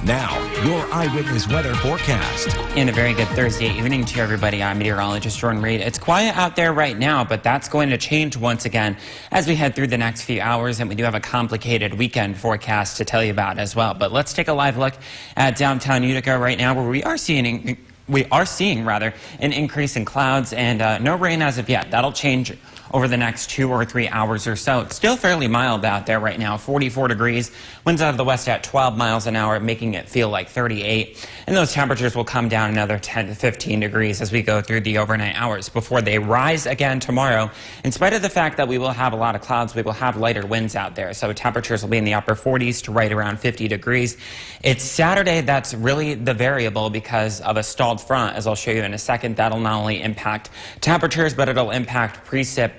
Now, your eyewitness weather forecast. And a very good Thursday evening to everybody. I'm meteorologist Jordan Reed. It's quiet out there right now, but that's going to change once again as we head through the next few hours, and we do have a complicated weekend forecast to tell you about as well. But let's take a live look at downtown Utica right now, where we are seeing an increase in clouds and no rain as of yet. That'll change over the next 2 or 3 hours or so. It's still fairly mild out there right now, 44 degrees. Winds out of the west at 12 miles an hour, making it feel like 38. And those temperatures will come down another 10 to 15 degrees as we go through the overnight hours before they rise again tomorrow. In spite of the fact that we will have a lot of clouds, we will have lighter winds out there. So temperatures will be in the upper 40s to right around 50 degrees. It's Saturday that's really the variable because of a stalled front, as I'll show you in a second. That'll not only impact temperatures, but it'll impact precip,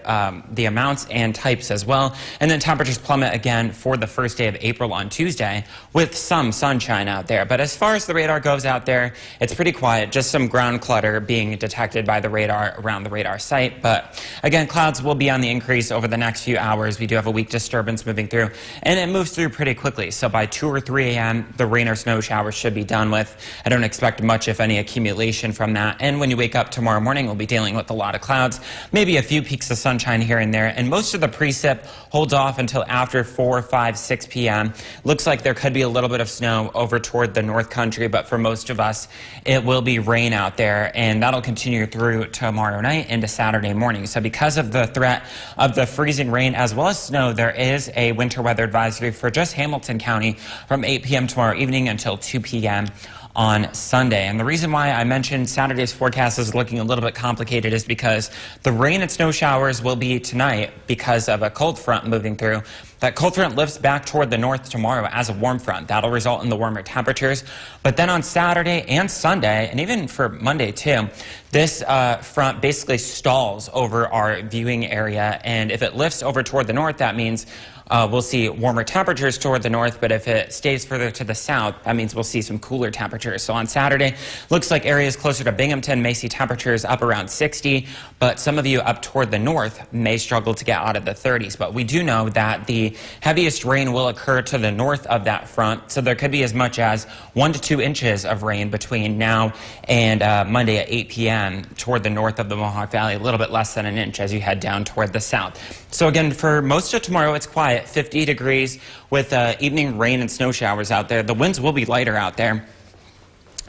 the amounts and types as well. And then temperatures plummet again for the first day of April on Tuesday with some sunshine out there. But as far as the radar goes out there, it's pretty quiet. Just some ground clutter being detected by the radar around the radar site. But again, clouds will be on the increase over the next few hours. We do have a weak disturbance moving through, and it moves through pretty quickly. So by 2 or 3 a.m., the rain or snow showers should be done with. I don't expect much, if any, accumulation from that. And when you wake up tomorrow morning, we'll be dealing with a lot of clouds, maybe a few peaks of sunshine here and there, and most of the precip holds off until after 4, 5, 6 p.m. Looks like there could be a little bit of snow over toward the North Country, but for most of us, it will be rain out there, and that'll continue through tomorrow night into Saturday morning. So because of the threat of the freezing rain as well as snow, there is a winter weather advisory for just Hamilton County from 8 p.m. tomorrow evening until 2 p.m. on Sunday. And the reason why I mentioned Saturday's forecast is looking a little bit complicated is because the rain and snow showers will be tonight because of a cold front moving through. That cold front lifts back toward the north tomorrow as a warm front. That'll result in the warmer temperatures. But then on Saturday and Sunday, and even for Monday too, this front basically stalls over our viewing area. And if it lifts over toward the north, that means we'll see warmer temperatures toward the north, but if it stays further to the south, that means we'll see some cooler temperatures. So on Saturday, looks like areas closer to Binghamton may see temperatures up around 60, but some of you up toward the north may struggle to get out of the 30s. But we do know that the heaviest rain will occur to the north of that front, so there could be as much as 1 to 2 inches of rain between now and Monday at 8 p.m. toward the north of the Mohawk Valley, a little bit less than an inch as you head down toward the south. So again, for most of tomorrow, it's quiet, 50 degrees with evening rain and snow showers out there. The winds will be lighter out there.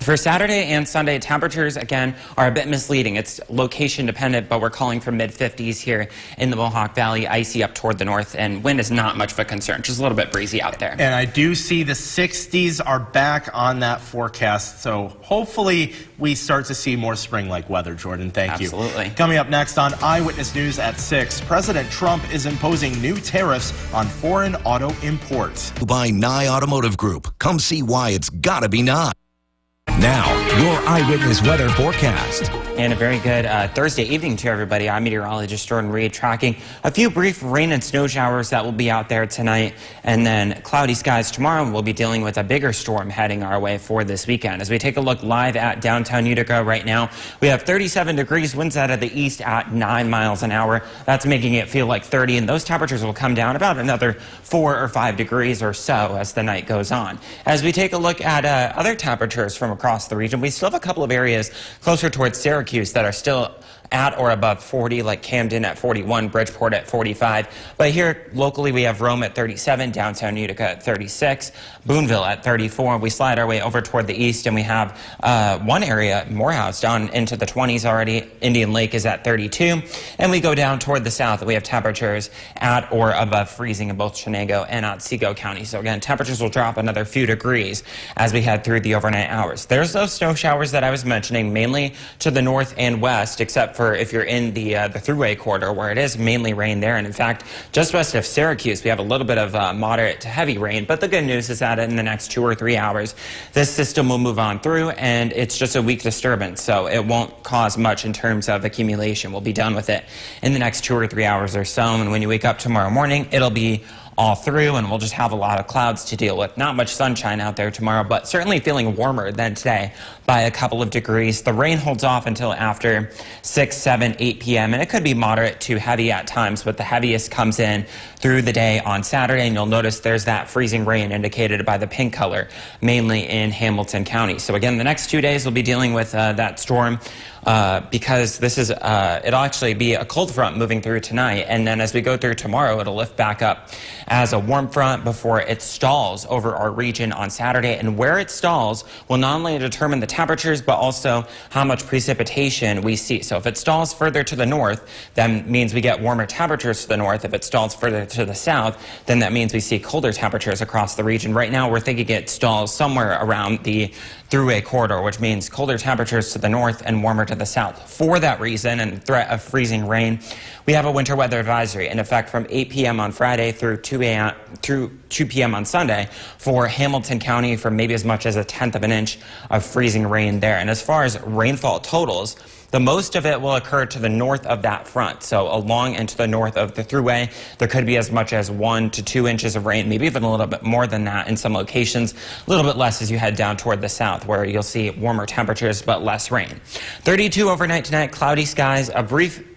For Saturday and Sunday, temperatures, again, are a bit misleading. It's location dependent, but we're calling for mid-50s here in the Mohawk Valley, icy up toward the north, and wind is not much of a concern, just a little bit breezy out there. And I do see the 60s are back on that forecast, so hopefully we start to see more spring-like weather, Jordan. Thank you. Absolutely. Coming up next on Eyewitness News at 6, President Trump is imposing new tariffs on foreign auto imports. By Nye Automotive Group. Come see why it's gotta be Nye. Now, your eyewitness weather forecast. And a very good Thursday evening to everybody. I'm meteorologist Jordan Reed, tracking a few brief rain and snow showers that will be out there tonight, and then cloudy skies tomorrow. We'll be dealing with a bigger storm heading our way for this weekend. As we take a look live at downtown Utica right now, we have 37 degrees, winds out of the east at 9 miles an hour. That's making it feel like 30, and those temperatures will come down about another 4 or 5 degrees or so as the night goes on. As we take a look at other temperatures from across the region, we still have a couple of areas closer towards Syracuse that are still at or above 40, like Camden at 41, Bridgeport at 45. But here locally we have Rome at 37, downtown Utica at 36, Boonville at 34. We slide our way over toward the east and we have one area, Morehouse, down into the 20s already. Indian Lake is at 32. And we go down toward the south. We have temperatures at or above freezing in both Chenango and Otsego County. So again, temperatures will drop another few degrees as we head through the overnight hours. There's those snow showers that I was mentioning, mainly to the north and west, except for if you're in the Thruway corridor, where it is mainly rain there. And in fact, just west of Syracuse, we have a little bit of moderate to heavy rain. But the good news is that in the next 2 or 3 hours, this system will move on through, and it's just a weak disturbance, so it won't cause much in terms of accumulation. We'll be done with it in the next 2 or 3 hours or so. And when you wake up tomorrow morning, it'll be all through, and we'll just have a lot of clouds to deal with. Not much sunshine out there tomorrow, but certainly feeling warmer than today by a couple of degrees. The rain holds off until after 6, 7, 8 p.m., and it could be moderate to heavy at times, but the heaviest comes in through the day on Saturday, and you'll notice there's that freezing rain indicated by the pink color, mainly in Hamilton County. So again, the next 2 days we'll be dealing with that storm because this is it'll actually be a cold front moving through tonight, and then as we go through tomorrow, it'll lift back up as a warm front before it stalls over our region on Saturday. And where it stalls will not only determine the temperatures, but also how much precipitation we see. So if it stalls further to the north, that means we get warmer temperatures to the north. If it stalls further to the south, then that means we see colder temperatures across the region. Right now, we're thinking it stalls somewhere around the throughway corridor, which means colder temperatures to the north and warmer to the south. For that reason and threat of freezing rain, we have a winter weather advisory in effect from 8 p.m. on Friday through 2 p.m. on Sunday for Hamilton County, for maybe as much as 1/10 of an inch of freezing rain there. And as far as rainfall totals, the most of it will occur to the north of that front. So along and to the north of the thruway, there could be as much as 1 to 2 inches of rain, maybe even a little bit more than that in some locations, a little bit less as you head down toward the south, where you'll see warmer temperatures but less rain. 32 overnight tonight, cloudy skies,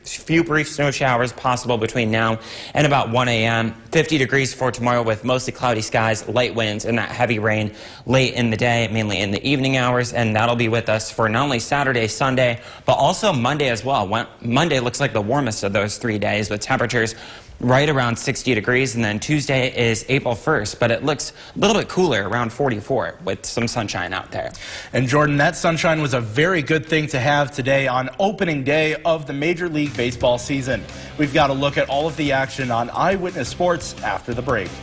few brief snow showers possible between now and about 1 a.m. 50 degrees for tomorrow with mostly cloudy skies, light winds, and that heavy rain late in the day, mainly in the evening hours. And that'll be with us for not only Saturday, Sunday, but also Monday as well. Monday looks like the warmest of those 3 days with temperatures right around 60 degrees. And then Tuesday is April 1st, but it looks a little bit cooler, around 44 with some sunshine out there. And Jordan, that sunshine was a very good thing to have today on opening day of the Major League Baseball season. We've got a look at all of the action on Eyewitness Sports after the break.